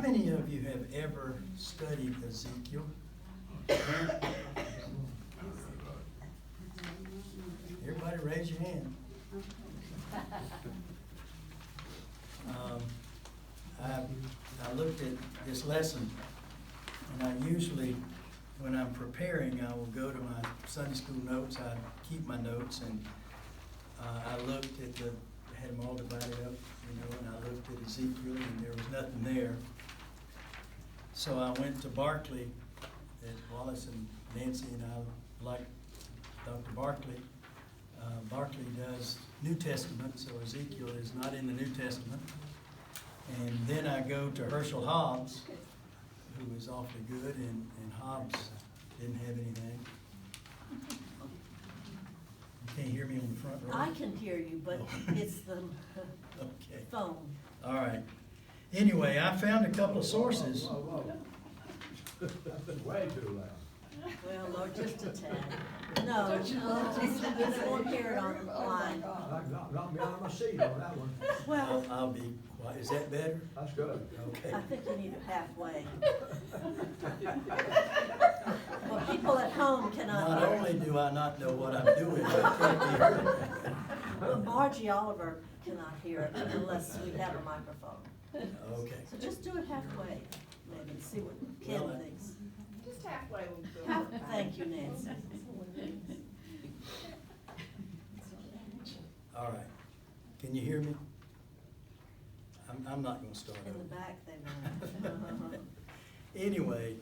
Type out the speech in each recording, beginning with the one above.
many of you have ever studied Ezekiel? Everybody raise your hand. I looked at this lesson, and I usually, when I'm preparing, I will go to my Sunday school notes. I keep my notes, and I looked at had them all divided up, and I looked at Ezekiel, and there was nothing there. So I went to Barclay, that Wallace and Nancy and I like Dr. Barclay. Barclay does New Testament, so Ezekiel is not in the New Testament. And then I go to Herschel Hobbs, who is awfully good, and Hobbs didn't have anything. You can't hear me on the front row? I can hear you, but it's the Okay. phone. All right. Anyway, I found a couple of sources. Whoa. That's way too loud. Well, Lord, just a tad. No, they won't hear it online. Knock me out of my seat on that one. Well, I'll be quiet. Is that better? That's good. Okay. I think you need it halfway. Well, people at home cannot Not hear only it. do I not know what I'm doing, but I can't be heard. Well, Margie Oliver cannot hear it unless we have a microphone. Okay. So just do it halfway, maybe, and see what Ken Well, thinks. Just halfway will do. Thank you, Nancy. All right. Can you hear me? I'm not going to start In the over. back, they won't. Anyway,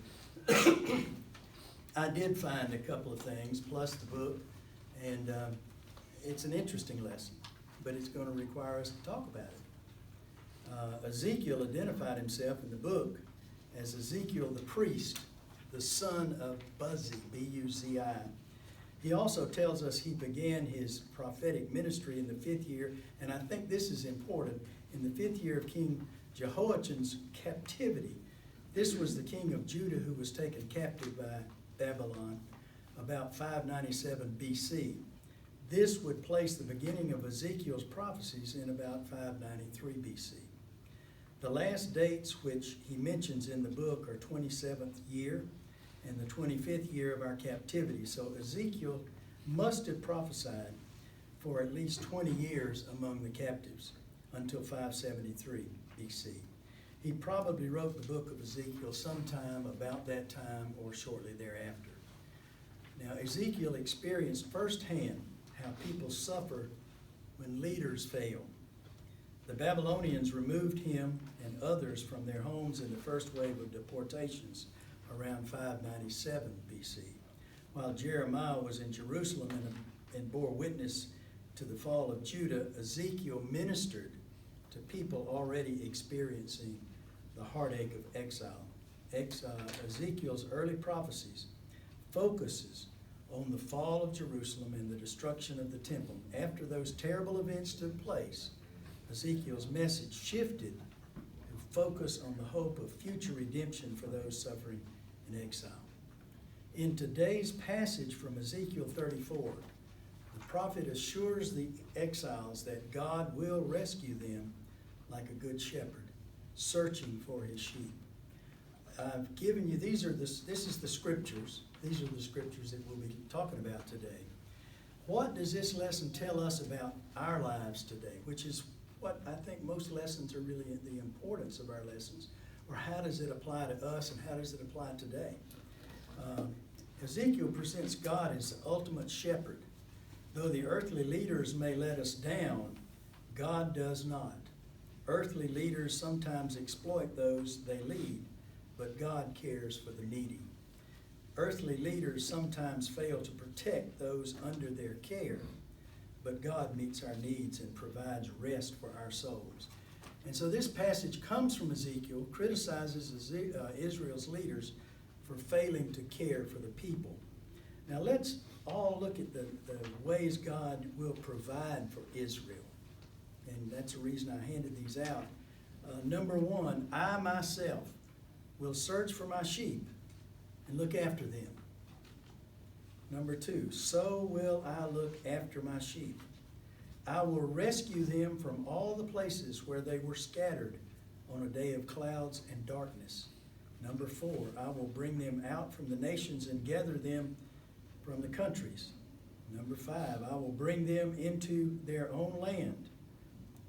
I did find a couple of things, plus the book, and it's an interesting lesson, but it's going to require us to talk about it. Ezekiel identified himself in the book as Ezekiel the priest, the son of Buzi, B-U-Z-I. He also tells us he began his prophetic ministry in the 5th year, and I think this is important, in the 5th year of King Jehoiachin's captivity. This was the king of Judah who was taken captive by Babylon about 597 BC. This would place the beginning of Ezekiel's prophecies in about 593 BC. The last dates which he mentions in the book are 27th year and the 25th year of our captivity. So Ezekiel must have prophesied for at least 20 years among the captives until 573 BC. He probably wrote the book of Ezekiel sometime about that time or shortly thereafter. Now, Ezekiel experienced firsthand how people suffer when leaders fail. The Babylonians removed him and others from their homes in the first wave of deportations around 597 BC. While Jeremiah was in Jerusalem and bore witness to the fall of Judah, Ezekiel ministered to people already experiencing the heartache of exile. Ezekiel's early prophecies focuses on the fall of Jerusalem and the destruction of the temple. After those terrible events took place, Ezekiel's message shifted to focus on the hope of future redemption for those suffering in exile. In today's passage from Ezekiel 34, the prophet assures the exiles that God will rescue them like a good shepherd, searching for his sheep. I've given you, this is the scriptures. These are the scriptures that we'll be talking about today. What does this lesson tell us about our lives today? Which is what I think most lessons are really the importance of our lessons. Or how does it apply to us and how does it apply today? Ezekiel presents God as the ultimate shepherd. Though the earthly leaders may let us down, God does not. Earthly leaders sometimes exploit those they lead, but God cares for the needy. Earthly leaders sometimes fail to protect those under their care, but God meets our needs and provides rest for our souls. And so this passage comes from Ezekiel, criticizes Israel's leaders for failing to care for the people. Now let's all look at the ways God will provide for Israel. And that's the reason I handed these out. Number one, I myself will search for my sheep and look after them. Number two, so will I look after my sheep. I will rescue them from all the places where they were scattered on a day of clouds and darkness. Number 4, I will bring them out from the nations and gather them from the countries. Number 5, I will bring them into their own land.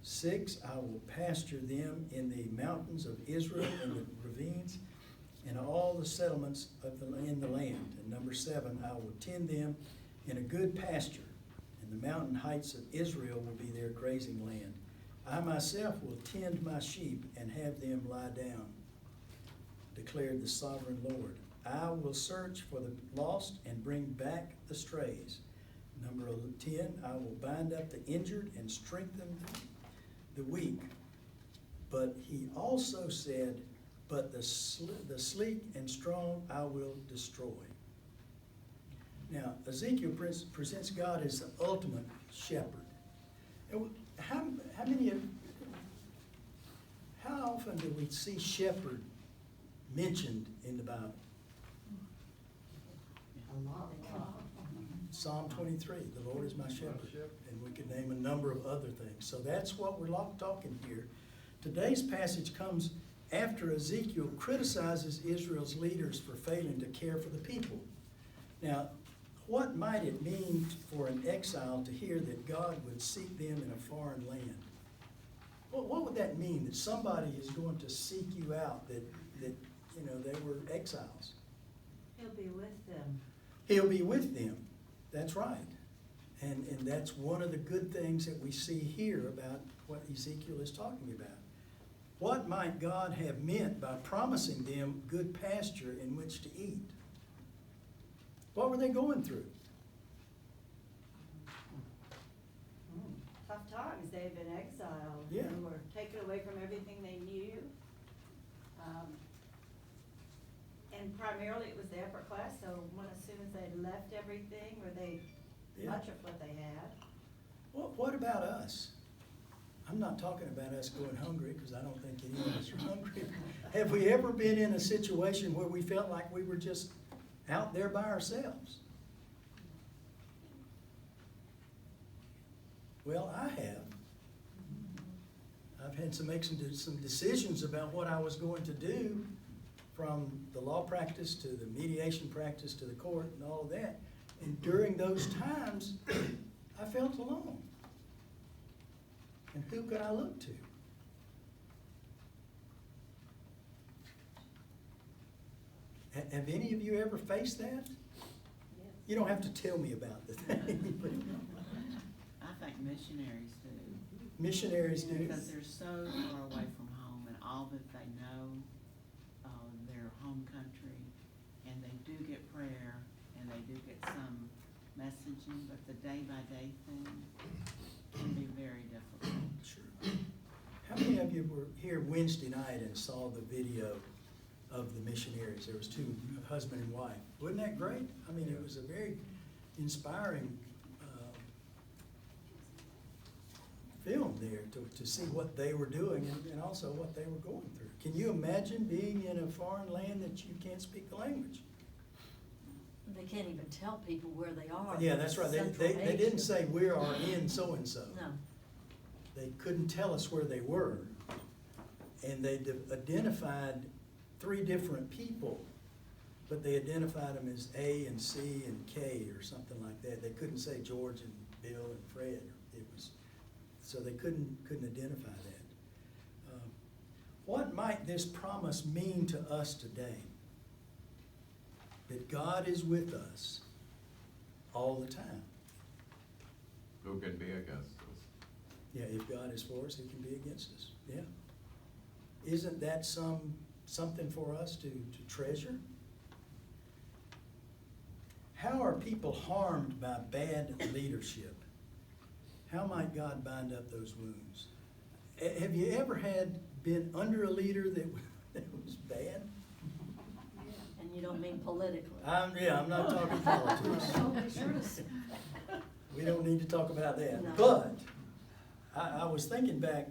6, I will pasture them in the mountains of Israel and the ravines and all the settlements in the land. And number 7, I will tend them in a good pasture, and the mountain heights of Israel will be their grazing land. I myself will tend my sheep and have them lie down, declared the sovereign Lord. I will search for the lost and bring back the strays. Number 10, I will bind up the injured and strengthen the weak. But he also said, but the sleek and strong I will destroy. Now, Ezekiel presents God as the ultimate shepherd. And how often do we see shepherd mentioned in the Bible? A lot. Psalm 23, the Lord is my shepherd. And we could name a number of other things. So that's what we're talking here. Today's passage comes after Ezekiel criticizes Israel's leaders for failing to care for the people. Now, what might it mean for an exile to hear that God would seek them in a foreign land? What would that mean, that somebody is going to seek you out, that they were exiles? He'll be with them. He'll be with them. That's right. And that's one of the good things that we see here about what Ezekiel is talking about. What might God have meant by promising them good pasture in which to eat? What were they going through? Tough times. They had been exiled. Yeah. They were taken away from everything they knew. And primarily it was the upper class, so as soon as they'd left everything, or much of what they had. What about us? I'm not talking about us going hungry, because I don't think any of us are hungry. Have we ever been in a situation where we felt like we were just out there by ourselves? Well, I have. I've had to make some decisions about what I was going to do, from the law practice to the mediation practice to the court and all of that. And during those times, I felt alone. And who could I look to? Have any of you ever faced that? Yes. You don't have to tell me about the thing. But I think missionaries do. missionaries do. Because they're so far away from home, and all that they know, their home country, and they do get prayer, and they do get some messaging, but the day-by-day thing can be very difficult. Sure. How many of you were here Wednesday night and saw the video of the missionaries? There was 2, husband and wife. Wasn't that great? I mean, it was a very inspiring film there to see what they were doing and also what they were going through. Can you imagine being in a foreign land that you can't speak the language? They can't even tell people where they are. Yeah, that's right. They didn't say we are in so-and-so. No. They couldn't tell us where they were. And they identified 3 different people, but they identified them as A and C and K or something like that. They couldn't say George and Bill and Fred. So they couldn't identify that. What might this promise mean to us today? That God is with us all the time. Who can be against us? Yeah, if God is for us, who can be against us? Yeah. Isn't that something for us to treasure? How are people harmed by bad leadership? How might God bind up those wounds? Have you ever been under a leader that was bad? And you don't mean politically. I'm not talking politics. We don't need to talk about that. No. But I was thinking back,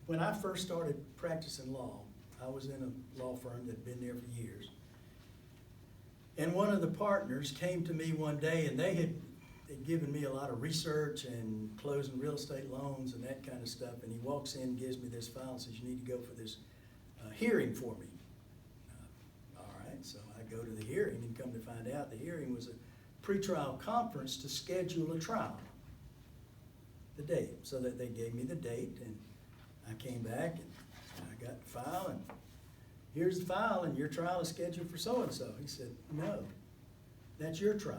when I first started practicing law, I was in a law firm that had been there for years. And one of the partners came to me one day, and they had they'd given me a lot of research and closing real estate loans and that kind of stuff, and he walks in and gives me this file and says, you need to go for this hearing for me. All right, so I go to the hearing and come to find out the hearing was a pretrial conference to schedule a trial, the date, so that they gave me the date, and I came back and I got the file, and here's the file, and your trial is scheduled for so-and-so. He said, no, that's your trial.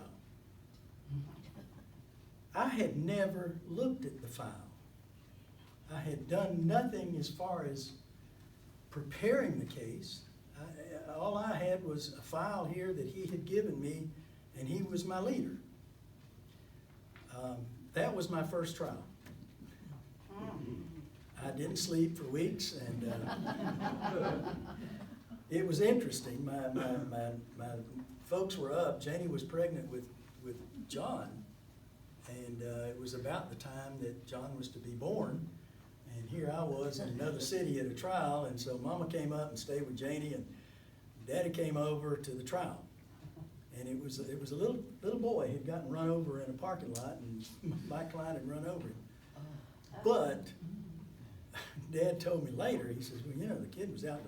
I had never looked at the file. I had done nothing as far as preparing the case. All I had was a file here that he had given me, and he was my leader. That was my first trial. I didn't sleep for weeks, and it was interesting. My folks were up. Janie was pregnant with John, and it was about the time that John was to be born. And here I was in another city at a trial, and so Mama came up and stayed with Janie, and Daddy came over to the trial. And it was a little boy who'd gotten run over in a parking lot, and my client had run over him. But Dad told me later, he says, well, you know, the kid was out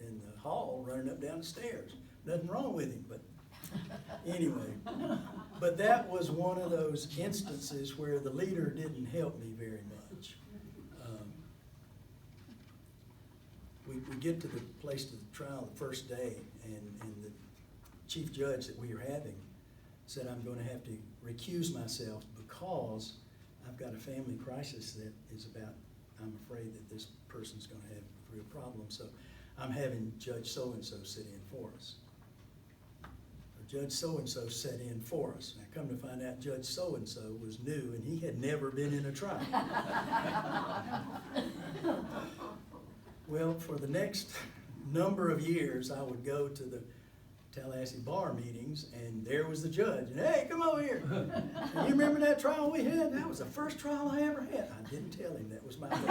in the hall running up down the stairs. Nothing wrong with him, but anyway. But that was one of those instances where the leader didn't help me very much. We get to the place of the trial the first day, and the chief judge that we were having said, I'm going to have to recuse myself because I've got a family crisis that is about, I'm afraid that this person's going to have a real problem, so I'm having Judge so-and-so sit in for us. Judge so-and-so sat in for us. I come to find out Judge so-and-so was new, and he had never been in a trial. Well, for the next number of years, I would go to the Tallahassee bar meetings, and there was the judge. And, hey, come over here. And you remember that trial we had? That was the first trial I ever had. I didn't tell him that was my first.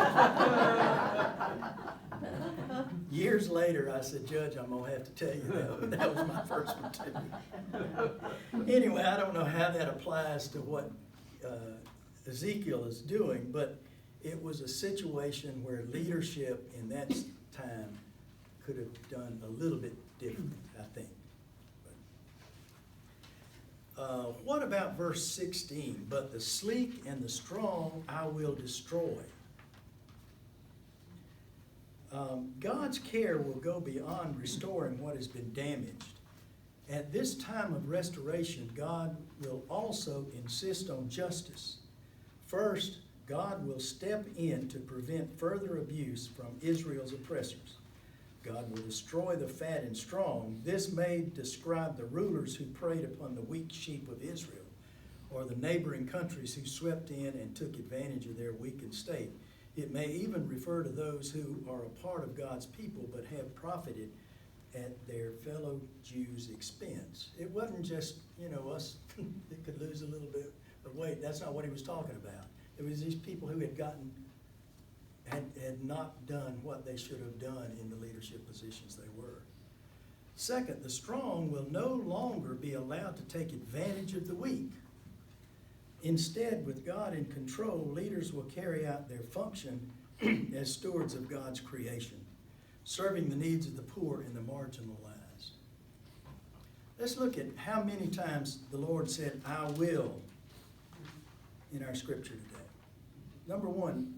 Years later, I said, Judge, I'm going to have to tell you that was my first one, too. Anyway, I don't know how that applies to what Ezekiel is doing, but it was a situation where leadership in that time could have done a little bit different, I think. What about verse 16? But the sleek and the strong I will destroy. God's care will go beyond restoring what has been damaged. At this time of restoration, God will also insist on justice. First, God will step in to prevent further abuse from Israel's oppressors. God will destroy the fat and strong. This may describe the rulers who preyed upon the weak sheep of Israel, or the neighboring countries who swept in and took advantage of their weakened state. It may even refer to those who are a part of God's people but have profited at their fellow Jews' expense. It wasn't just, us that could lose a little bit of weight. That's not what he was talking about. It was these people who had not done what they should have done in the leadership positions they were. Second, the strong will no longer be allowed to take advantage of the weak. Instead, with God in control, leaders will carry out their function as stewards of God's creation, serving the needs of the poor and the marginalized. Let's look at how many times the Lord said, I will, in our scripture today. Number one,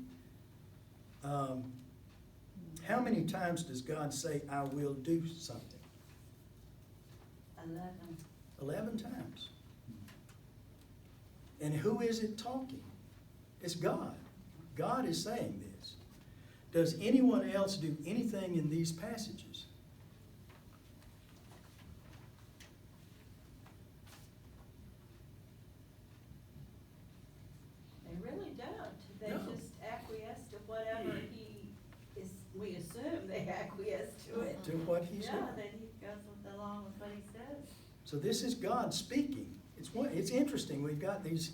how many times does God say, I will do something? 11. 11 times. And who is it talking? It's God. God is saying this. Does anyone else do anything in these passages? They really don't. They No. just acquiesce to whatever we assume they acquiesce to it. To what he said? Yeah, then he goes along with what he says. So this is God speaking. It's interesting. We've got these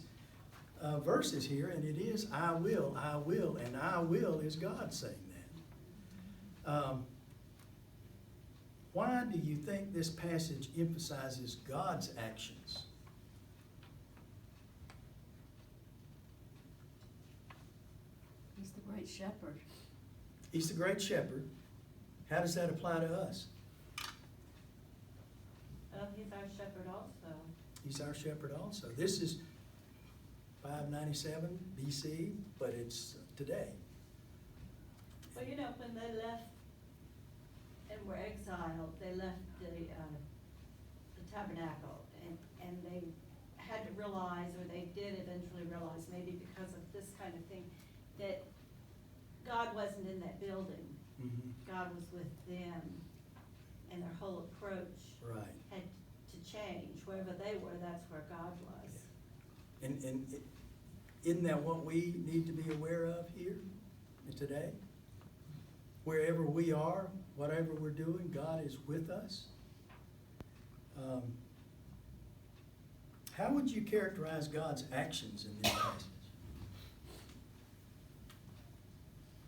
verses here, and it is I will, and I will is God saying that. Why do you think this passage emphasizes God's actions? He's the great shepherd. He's the great shepherd. How does that apply to us? He's our shepherd also. He's our shepherd also. This is 597 BC, but it's today. Well, you know, when they left and were exiled, they left the tabernacle, and they had to realize, or they did eventually realize, maybe because of this kind of thing, that God wasn't in that building. Mhm. God was with them, and their whole approach Right. had to change. Wherever they were, that's where God was. And isn't that what we need to be aware of here today? Wherever we are, whatever we're doing, God is with us. How would you characterize God's actions in this passage?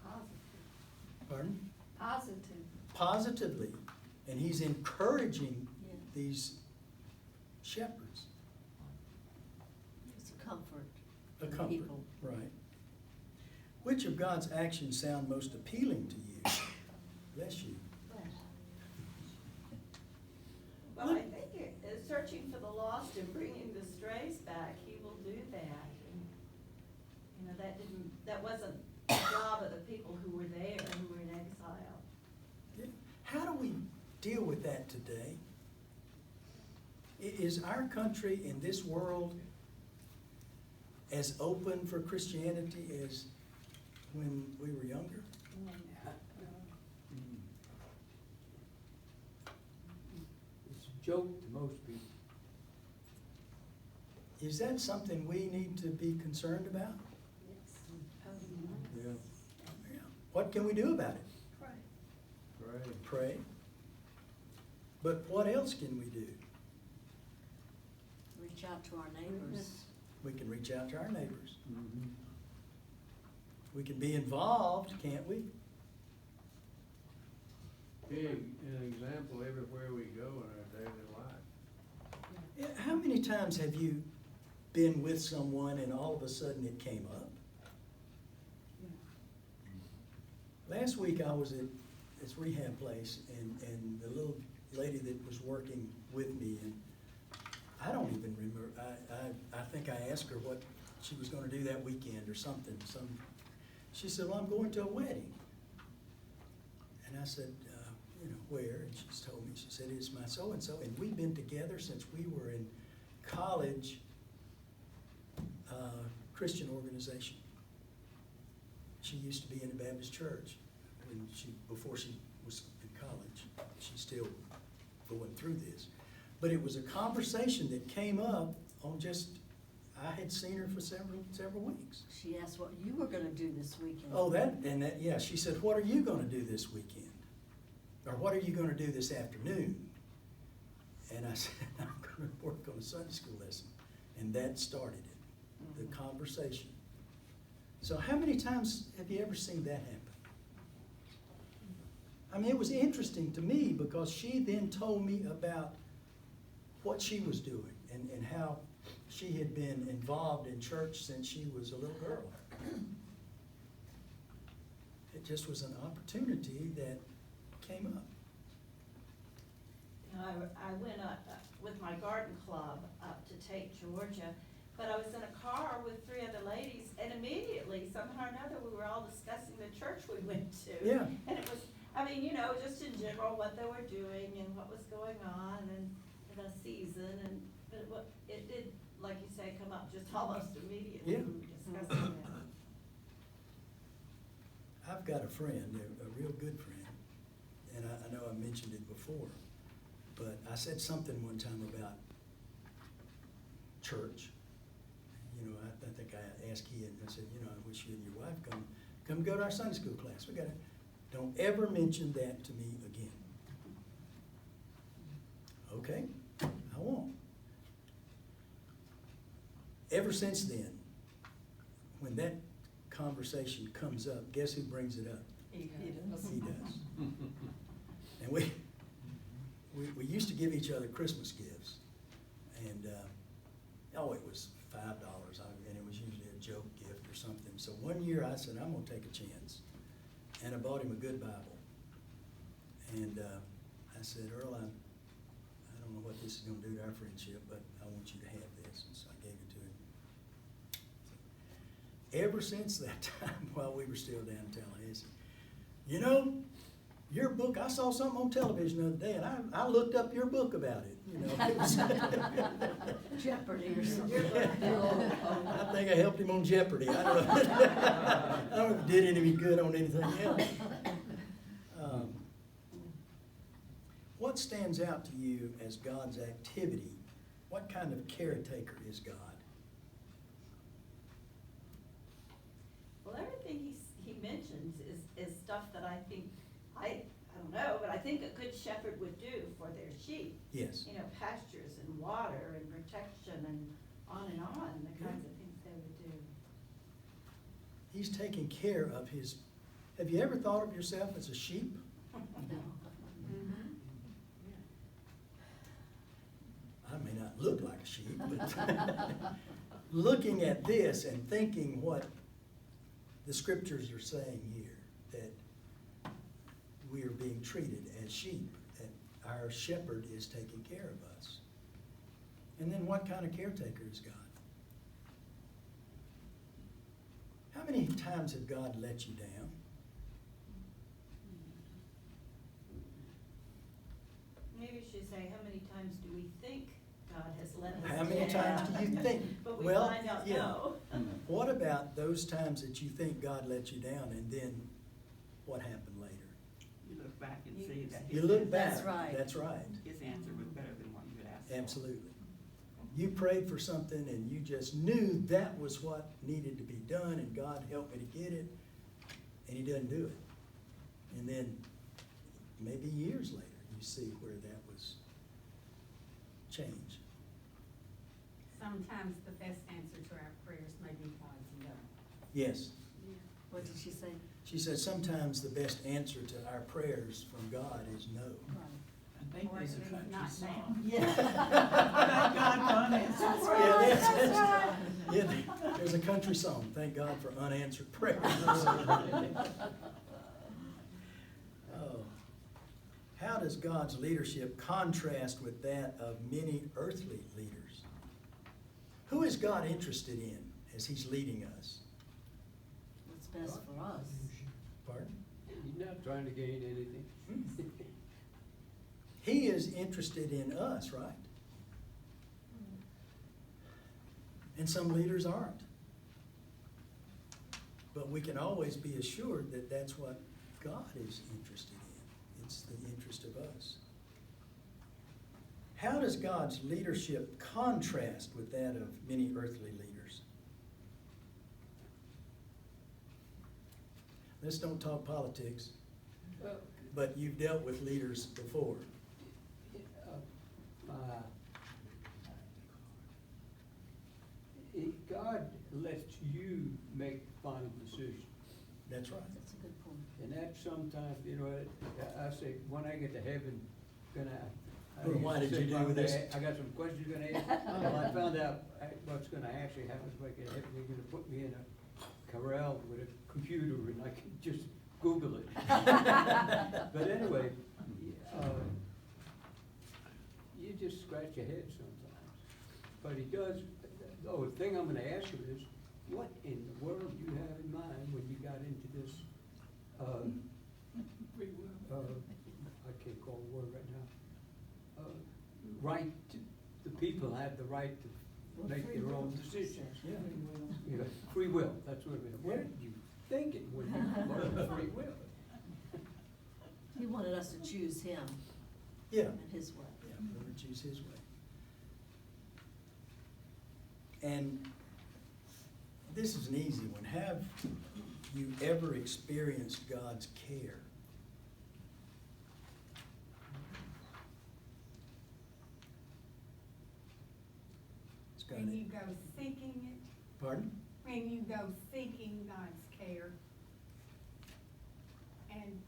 Positive. Pardon? Positive. Positively, and he's encouraging Yeah. these shepherds. It's a comfort A to comfort, people. right. Which of God's actions sound most appealing to you? Bless you. Well, I think searching for the lost and bringing the strays back, he will do that. And, you know, that wasn't the job of the people who were there, who were in exile. Yeah. How do we deal with that today? Is our country in this world as open for Christianity as when we were younger? It's a joke to most people. Is that something we need to be concerned about? Yeah. Yeah. What can we do about it? Right. Pray. But what else can we do? Reach out to our neighbors. We can reach out to our neighbors. Mhm. We can be involved, can't we? Be an example everywhere we go in our daily life. Yeah, how many times have you been with someone and all of a sudden it came up? Last week I was at this rehab place and the little lady that was working with me, and I don't even remember, I think I asked her what she was gonna do that weekend or something, she said, well, I'm going to a wedding. And I said, you know, where? And she's told me, she said, it's my so-and-so, and we've been together since we were in college, Christian organization. She used to be in a Baptist church before she was in college. She's still going through this. But it was a conversation that came up on I had seen her for several weeks. She asked what you were gonna do this weekend. Oh, yeah, she said, what are you gonna do this weekend? Or what are you gonna do this afternoon? And I said, I'm gonna work on a Sunday school lesson. And that started it, the conversation. So how many times have you ever seen that happen? I mean, it was interesting to me because she then told me about what she was doing and how she had been involved in church since she was a little girl. It just was an opportunity that came up. You know, I went up with my garden club up to Tate, Georgia, but I was in a car with 3 other ladies, and immediately, somehow or another, we were all discussing the church we went to. Yeah. And it was, I mean, you know, just in general, what they were doing and what was going on and the season, but it did, like you say, come up just almost immediately. Yeah. We were discussing that. I've got a friend, a real good friend, and I know I mentioned it before, but I said something one time about church. You know, I think I asked Ian, I said, you know, I wish you and your wife come go to our Sunday school class. Don't ever mention that to me again. Okay, I won't. Ever since then, when that conversation comes up, guess who brings it up? He does. He does. And we used to give each other Christmas gifts, and it was $5, and it was usually a joke gift or something. So one year I said, I'm gonna take a chance. And I bought him a good Bible. And I said, Earl, I don't know what this is gonna do to our friendship, but I want you to have this. And so I gave it to him. Ever since that time, while we were still down in Tallahassee, you know, your book, I saw something on television the other day, and I looked up your book about it, you know. It was- Jeopardy or something. I think I helped him on Jeopardy. I don't know. I don't know if it did any good on anything else. What stands out to you as God's activity? What kind of caretaker is God? Well, everything he mentions is stuff that I think, I don't know, but I think a good shepherd would do for their sheep. Yes. You know, pastures and water and protection and on, the kinds of things they would do. He's taking care of his, have you ever thought of yourself as a sheep? I may not look like a sheep, but looking at this and thinking what the scriptures are saying here, that we are being treated as sheep, that our shepherd is taking care of us. And then what kind of caretaker is God? How many times have God let you down? Maybe you should say, how many times do we think God has let us down? How many times do you think? But we Well, find out yeah. no. What about those times that you think God let you down, and then what happened later? You look back and see that You look back. That's right. That's right. his answer was better than what you had asked for. Absolutely. You prayed for something and you just knew that was what needed to be done, and God helped me to get it, and he doesn't do it. And then maybe years later, you see where that was changed. Sometimes the best answer to our prayers may be God's no. Yes. What did she say? She said sometimes the best answer to our prayers from God is no. I think Or there's a at least country not song. Yeah. Thank God for unanswered Yeah, prayers. yeah, there's a country song, thank God for unanswered prayers. Oh. How does God's leadership contrast with that of many earthly leaders? Who is God interested in as he's leading us? What's best for us? Pardon? He's not trying to gain anything. He is interested in us, right? And some leaders aren't. But we can always be assured that that's what God is interested in. It's the interest of us. How does God's leadership contrast with that of many earthly leaders? Let's don't talk politics, Well, but you've dealt with leaders before. God lets you make the final decision. That's right. That's a good point. And that sometimes, you know, I say, when I get to heaven, Well, why did you do this? I got some questions gonna ask. Well, I found out what's gonna actually happen is when I get to heaven, they're gonna put me in a corral with a computer and I can just Google it. But anyway, you just scratch your head sometimes. But he does, the thing I'm gonna ask you is, what in the world do you have in mind when you got into this, I can't call the word right now. Right, the people have the right to Well, make free their will. own decisions. Yeah. You know, free will, that's what it is. What are you thinking when you learn free will? He wanted us to choose him Yeah. and his way. Yeah, we're gonna choose his way. And this is an easy one. Have you ever experienced God's care? It's got When it. you go seeking it, Pardon? when you go seeking God's care and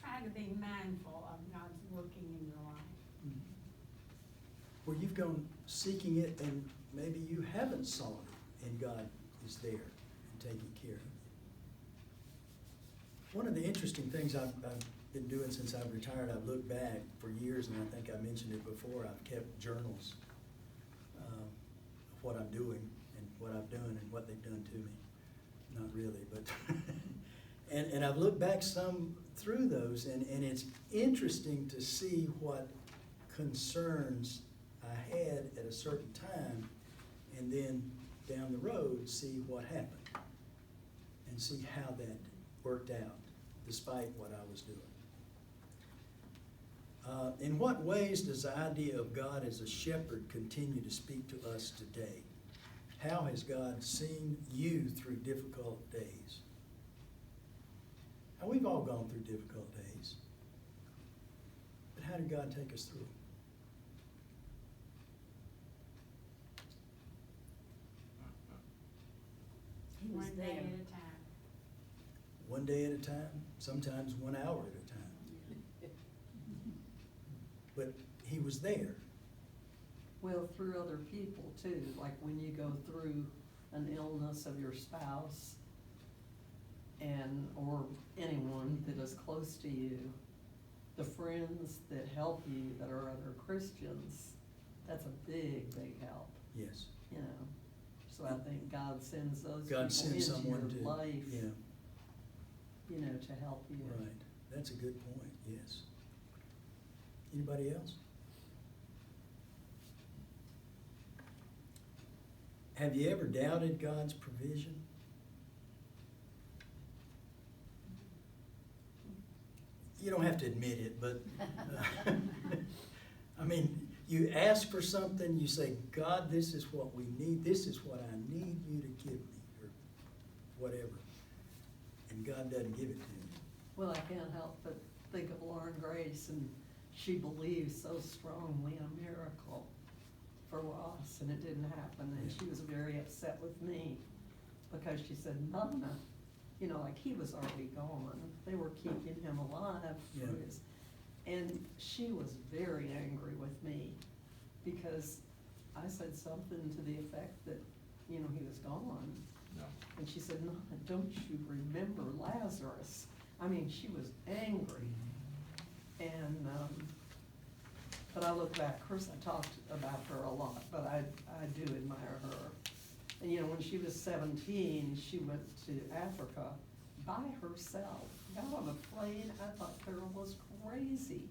try to be mindful of God's working in your life. Where you've gone seeking it and maybe you haven't sought it and God is there. take it care of. One of the interesting things I've been doing since I've retired, I've looked back for years, and I think I mentioned it before, I've kept journals of what I'm doing and what I've done and what they've done to me. Not really, but, and I've looked back some through those, and it's interesting to see what concerns I had at a certain time, and then down the road, see what happened, and see how that worked out, despite what I was doing. In what ways does the idea of God as a shepherd continue to speak to us today? How has God seen you through difficult days? Now, we've all gone through difficult days, but how did God take us through? He was One day there. at a time. One day at a time, sometimes 1 hour at a time. But he was there. Well, through other people too, like when you go through an illness of your spouse and, or anyone that is close to you, the friends that help you that are other Christians, that's a big, big help, Yes. you know. So I think God sends those God people sends into someone your to, life, yeah, you know, to help you. right. That's a good point, yes. Anybody else? Have you ever doubted God's provision? You don't have to admit it, but, I mean, you ask for something, you say, God, this is what we need, this is what I need you to give me, or whatever. And God doesn't give it to you. Well, I can't help but think of Lauren Grace, and she believed so strongly in a miracle for Ross, and it didn't happen, and she was very upset with me, because she said, Nana, you know, like he was already gone, they were keeping him alive for Yeah. his, and she was very angry with me, because I said something to the effect that, you know, he was gone. No. And she said, Nana, don't you remember Lazarus? I mean, she was angry. And, but I look back, of course, I talked about her a lot, but I do admire her. And, you know, when she was 17, she went to Africa by herself, got on a plane. I thought Carol was crazy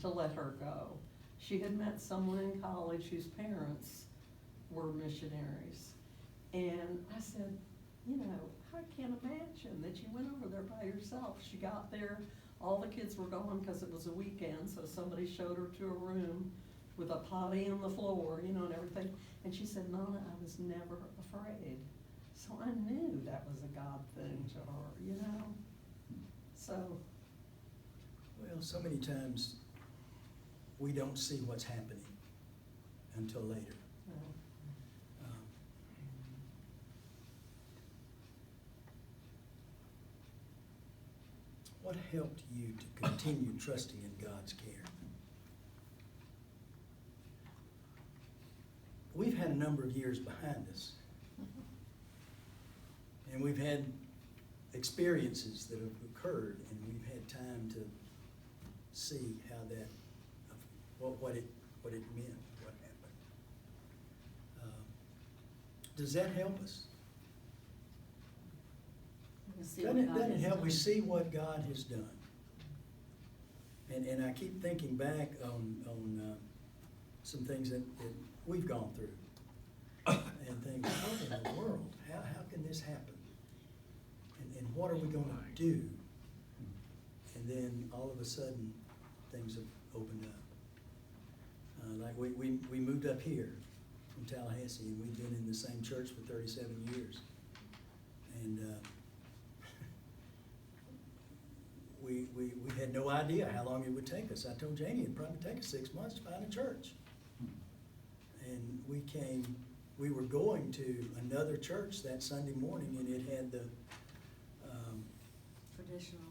to let her go. She had met someone in college whose parents were missionaries. And I said, you know, I can't imagine that you went over there by yourself. She got there, all the kids were gone because it was a weekend, so somebody showed her to a room with a potty on the floor, you know, and everything. And she said, Nana, I was never afraid. So I knew that was a God thing to her, you know? So, Well, so many times, we don't see what's happening until later. you know. What helped you to continue trusting in God's care? We've had a number of years behind us, and we've had experiences that have occurred, and we've had time to see how that, what it meant, what happened. Does that help us? See what God Doesn't it has help? We done. see what God has done. And I keep thinking back on some things that we've gone through. And think, what in the world? How can this happen? And what are we gonna do? And then all of a sudden, things have opened up. Like we moved up here from Tallahassee, and we've been in the same church for 37 years. And we had no idea how long it would take us. I told Janie it'd probably take us 6 months to find a church. And we were going to another church that Sunday morning, and it had the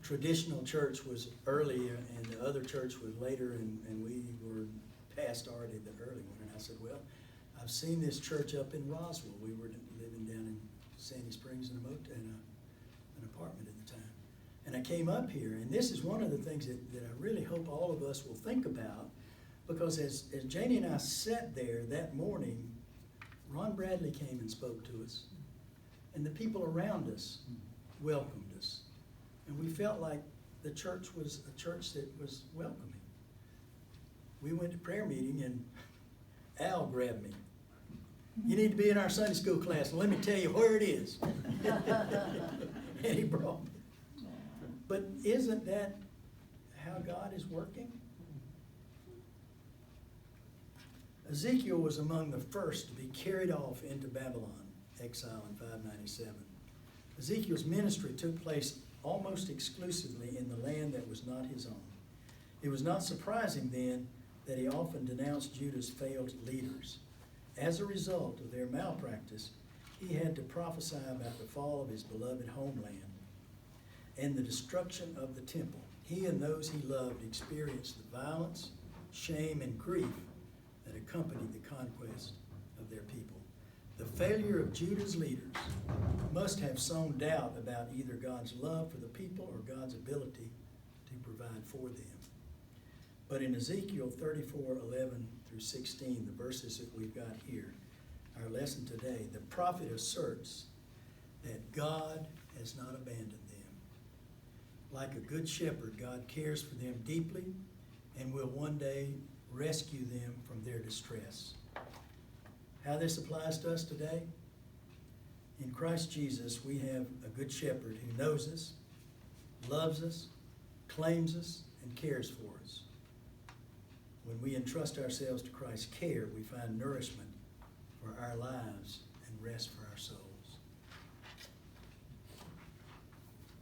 traditional church was earlier, and the other church was later, and we were past already the early one. And I said, well, I've seen this church up in Roswell. We were living down in Sandy Springs in an apartment at the time. And I came up here, and this is one of the things that I really hope all of us will think about, because as Janie and I sat there that morning, Ron Bradley came and spoke to us, and the people around us welcomed us. And we felt like the church was a church that was welcoming. We went to prayer meeting, and Al grabbed me. You need to be in our Sunday school class, and let me tell you where it is. And he brought me. But isn't that how God is working? Ezekiel was among the first to be carried off into Babylon, exile in 597. Ezekiel's ministry took place almost exclusively in the land that was not his own. It was not surprising then that he often denounced Judah's failed leaders. As a result of their malpractice, he had to prophesy about the fall of his beloved homeland and the destruction of the temple. He and those he loved experienced the violence, shame, and grief that accompanied the conquest of their people. The failure of Judah's leaders must have sown doubt about either God's love for the people or God's ability to provide for them. But in Ezekiel 34:11-16, the verses that we've got here, our lesson today, the prophet asserts that God has not abandoned them. Like a good shepherd, God cares for them deeply and will one day rescue them from their distress. How this applies to us today? In Christ Jesus, we have a good shepherd who knows us, loves us, claims us, and cares for us. When we entrust ourselves to Christ's care, we find nourishment for our lives and rest for our souls.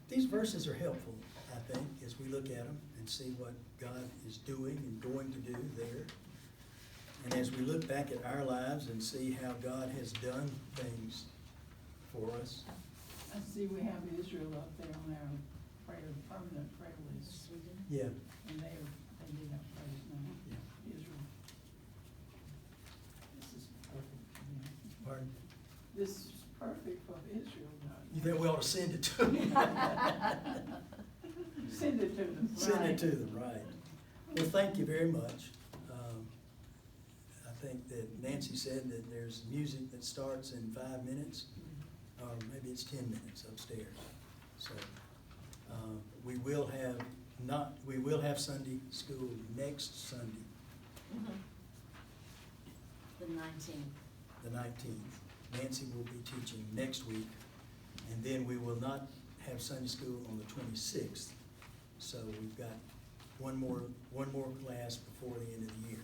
These verses are helpful, I think, as we look at them and see what God is doing and going to do there. And as we look back at our lives and see how God has done things for us. I see we have Israel up there on our permanent prayer list. Yeah. And they need our praise now. Yeah. Israel. This is perfect for them. Pardon? This is perfect for Israel, God. You think we ought to send it to them? Send it to them. Send it to them, right. Well, thank you very much. I think that Nancy said that there's music that starts in 5 minutes, or maybe it's 10 minutes upstairs. So we will have Sunday school next Sunday, The 19th. the 19th. Nancy will be teaching next week, and then we will not have Sunday school on the 26th. So we've got one more class before the end of the year.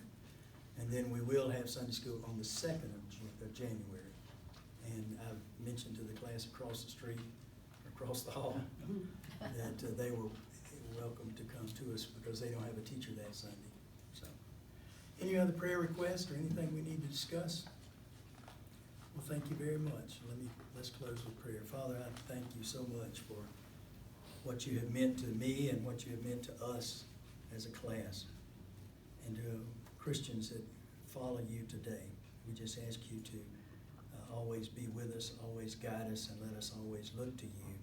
And then we will have Sunday school on the 2nd of January. And I've mentioned to the class across the street, across the hall, that they were welcome to come to us because they don't have a teacher that Sunday. So, any other prayer requests or anything we need to discuss? Well, thank you very much. Let's close with prayer. Father, I thank you so much for what you have meant to me and what you have meant to us as a class and to Christians that follow you today. We just ask you to always be with us, always guide us, and let us always look to you